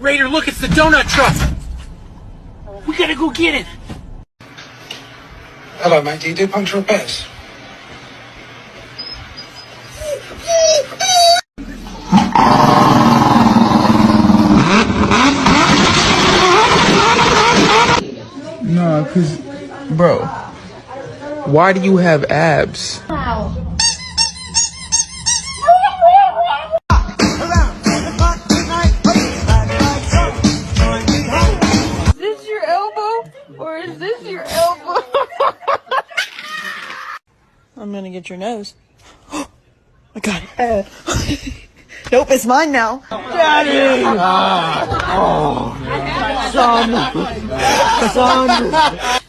Raider, look, it's the donut truck. We gotta go get it. Hello, mate. Do you do puncture repairs? No, cause, bro, why do you have abs? Is this your elbow? Or is this your elbow? I'm gonna get your nose. I got it. Nope, it's mine now. Daddy! Son!